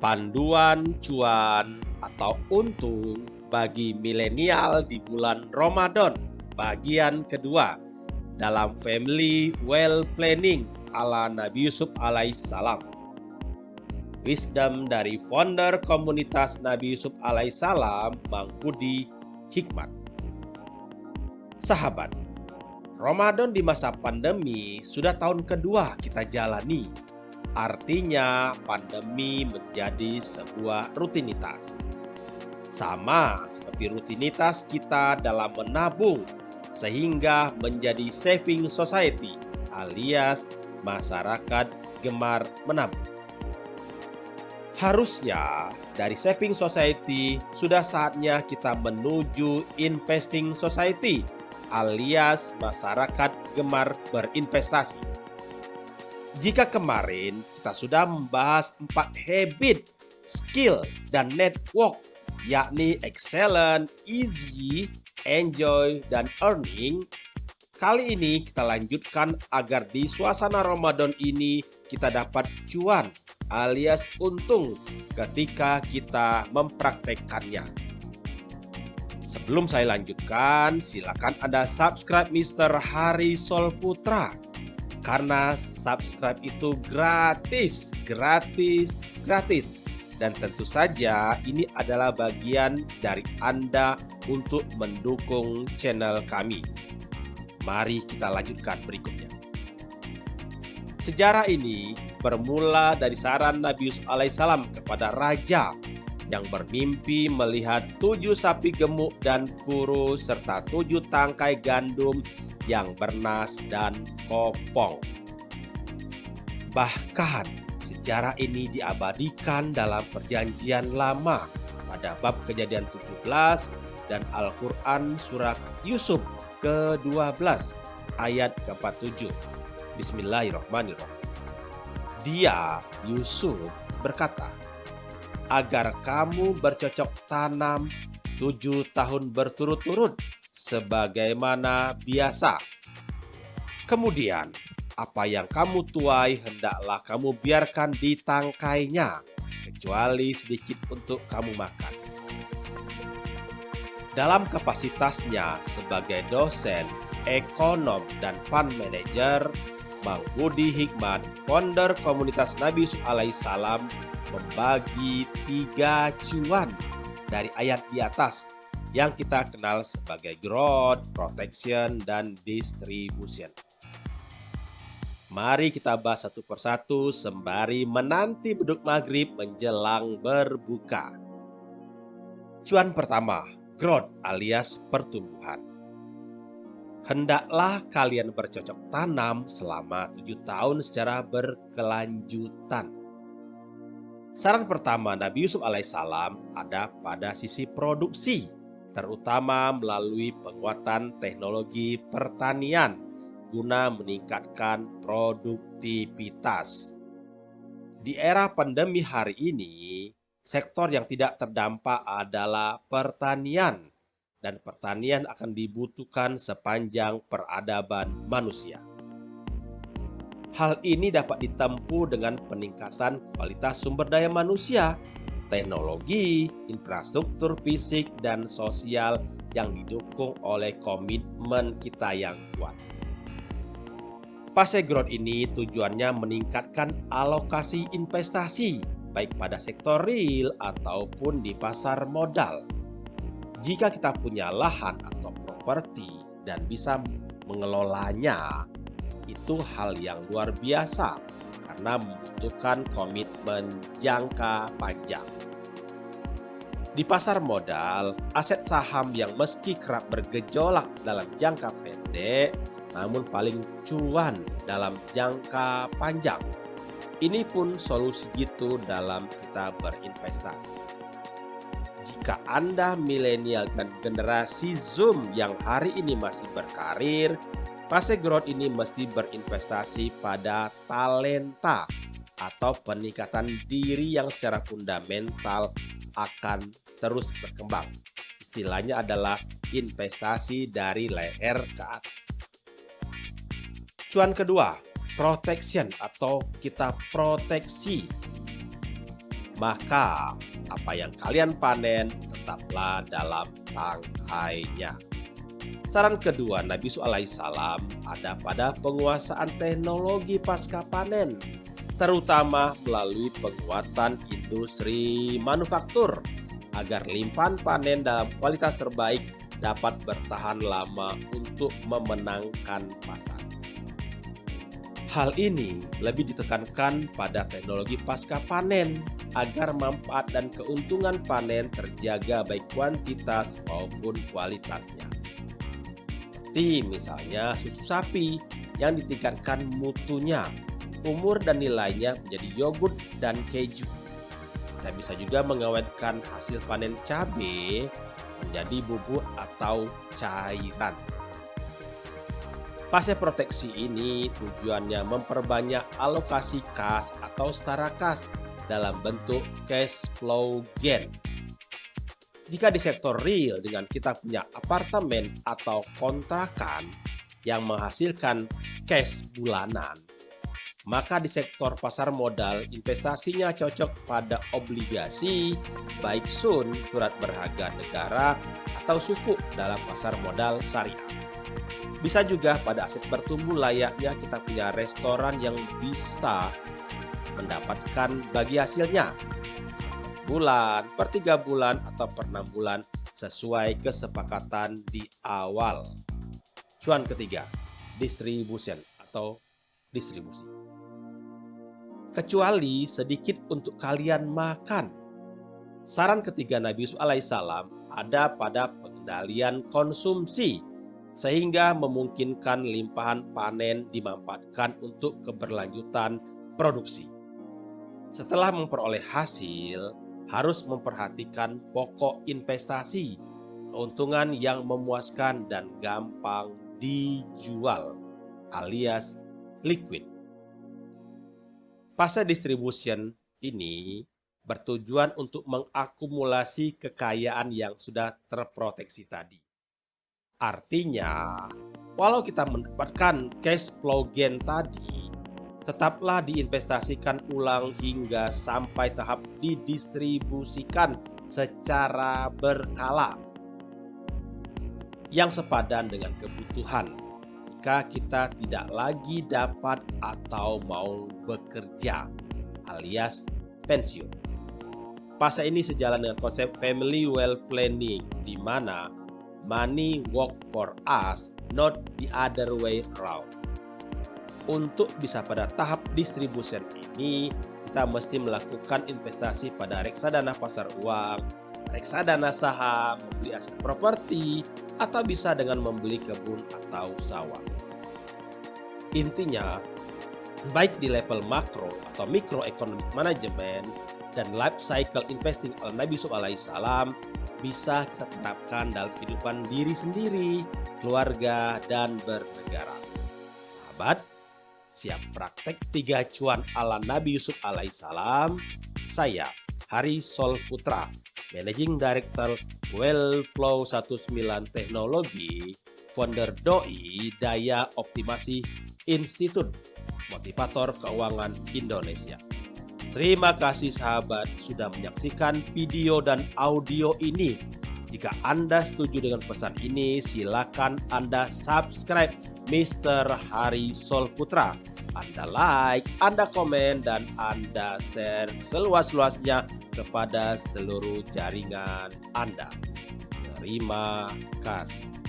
Panduan cuan atau untung bagi milenial di bulan Ramadan bagian kedua dalam Family Well Planning ala Nabi Yusuf alaihissalam. Wisdom dari founder komunitas Nabi Yusuf alaihissalam, Bang Budi Hikmat. Sahabat, Ramadan di masa pandemi sudah tahun kedua kita jalani. Artinya pandemi menjadi sebuah rutinitas. Sama seperti rutinitas kita dalam menabung sehingga menjadi saving society alias masyarakat gemar menabung. Harusnya dari saving society sudah saatnya kita menuju investing society alias masyarakat gemar berinvestasi. Jika kemarin kita sudah membahas 4 habit, skill, dan network, yakni excellent, easy, enjoy, dan earning, kali ini kita lanjutkan agar di suasana Ramadan ini kita dapat cuan alias untung ketika kita mempraktekkannya. Sebelum saya lanjutkan, silakan Anda subscribe Mr. Hari Solputra. Karena subscribe itu gratis. Dan tentu saja ini adalah bagian dari Anda untuk mendukung channel kami. Mari kita lanjutkan berikutnya. Sejarah ini bermula dari saran Nabi Yusuf alaihissalam kepada raja yang bermimpi melihat 7 sapi gemuk dan kurus serta 7 tangkai gandum yang bernas dan kopong. Bahkan sejarah ini diabadikan dalam perjanjian lama pada bab Kejadian 17 dan Al-Quran surat Yusuf ke-12 ayat ke-47. Bismillahirrahmanirrahim. Dia, Yusuf, berkata, agar kamu bercocok tanam 7 tahun berturut-turut sebagaimana biasa. Kemudian, apa yang kamu tuai hendaklah kamu biarkan di tangkainya, kecuali sedikit untuk kamu makan. Dalam kapasitasnya sebagai dosen, ekonom, dan fund manager, Bang Budi Hikmat, founder komunitas Nabi Yusuf alaihissalam, membagi 3 cuan dari ayat di atas yang kita kenal sebagai growth, protection, dan distribution. Mari kita bahas satu persatu sembari menanti beduk maghrib menjelang berbuka. Cuan pertama, growth alias pertumbuhan. Hendaklah kalian bercocok tanam selama 7 tahun secara berkelanjutan. Saran pertama Nabi Yusuf alaihissalam ada pada sisi produksi, terutama melalui penguatan teknologi pertanian guna meningkatkan produktivitas. Di era pandemi hari ini, sektor yang tidak terdampak adalah pertanian, dan pertanian akan dibutuhkan sepanjang peradaban manusia. Hal ini dapat ditempuh dengan peningkatan kualitas sumber daya manusia, teknologi, infrastruktur fisik, dan sosial yang didukung oleh komitmen kita yang kuat. Fase growth ini tujuannya meningkatkan alokasi investasi, baik pada sektor real ataupun di pasar modal. Jika kita punya lahan atau properti dan bisa mengelolanya, itu hal yang luar biasa karena membutuhkan komitmen jangka panjang. Di pasar modal, aset saham yang meski kerap bergejolak dalam jangka pendek, namun paling cuan dalam jangka panjang. Ini pun solusi gitu dalam kita berinvestasi. Jika Anda milenial dan generasi Zoom yang hari ini masih berkarir, fase growth ini mesti berinvestasi pada talenta atau peningkatan diri yang secara fundamental akan terus berkembang. Istilahnya adalah investasi dari leher ke atas. Cuan kedua, protection atau kita proteksi. maka apa yang kalian panen tetaplah dalam tangkainya. Saran kedua Nabi Yusuf alaihissalam ada pada penguasaan teknologi pasca panen, terutama melalui penguatan industri manufaktur agar limpahan panen dalam kualitas terbaik dapat bertahan lama untuk memenangkan pasar. Hal ini lebih ditekankan pada teknologi pasca panen agar manfaat dan keuntungan panen terjaga baik kuantitas maupun kualitasnya. Seperti misalnya susu sapi yang ditingkatkan mutunya, umur dan nilainya menjadi yogurt dan keju. Kita bisa juga mengawetkan hasil panen cabai menjadi bubuk atau cairan. Pasca proteksi ini tujuannya memperbanyak alokasi kas atau setara kas dalam bentuk cash flow gain. Jika di sektor real dengan kita punya apartemen atau kontrakan yang menghasilkan cash bulanan, maka di sektor pasar modal investasinya cocok pada obligasi, baik sun, surat berharga negara, atau sukuk dalam pasar modal syariah. Bisa juga pada aset bertumbuh layaknya kita punya restoran yang bisa mendapatkan bagi hasilnya bulan, per 3 bulan, atau per 6 bulan sesuai kesepakatan di awal. Cuan ketiga, distribution atau distribusi. Kecuali sedikit untuk kalian makan. Saran ketiga Nabi Yusuf alaihissalam ada pada pengendalian konsumsi sehingga memungkinkan limpahan panen dimanfaatkan untuk keberlanjutan produksi. Setelah memperoleh hasil, harus memperhatikan pokok investasi, keuntungan yang memuaskan dan gampang dijual alias liquid. Fase distribution ini bertujuan untuk mengakumulasi kekayaan yang sudah terproteksi tadi. Artinya, walau kita mendapatkan cash flow gain tadi, tetaplah diinvestasikan ulang hingga sampai tahap didistribusikan secara berkala yang sepadan dengan kebutuhan jika kita tidak lagi dapat atau mau bekerja alias pensiun. Fase ini sejalan dengan konsep family wealth planning di mana money work for us, not the other way around. Untuk bisa pada tahap distribution ini, kita mesti melakukan investasi pada reksadana pasar uang, reksadana saham, membeli aset properti, atau bisa dengan membeli kebun atau sawah. Intinya, baik di level makro atau microeconomic management dan life cycle investing ala Nabi Yusuf alaihissalam bisa kita terapkan dalam kehidupan diri sendiri, keluarga, dan bernegara. Sahabat, siap praktek 3 cuan ala Nabi Yusuf alaihissalam. Saya Hari Sol Putra, Managing Director Wellflow 19 Teknologi, founder Doi Daya Optimasi Institute, motivator keuangan Indonesia. Terima kasih sahabat sudah menyaksikan video dan audio ini. Jika Anda setuju dengan pesan ini, silakan Anda subscribe Mr. Hari Sol Putra. Anda like, Anda komen, dan Anda share seluas-luasnya kepada seluruh jaringan Anda. Terima kasih.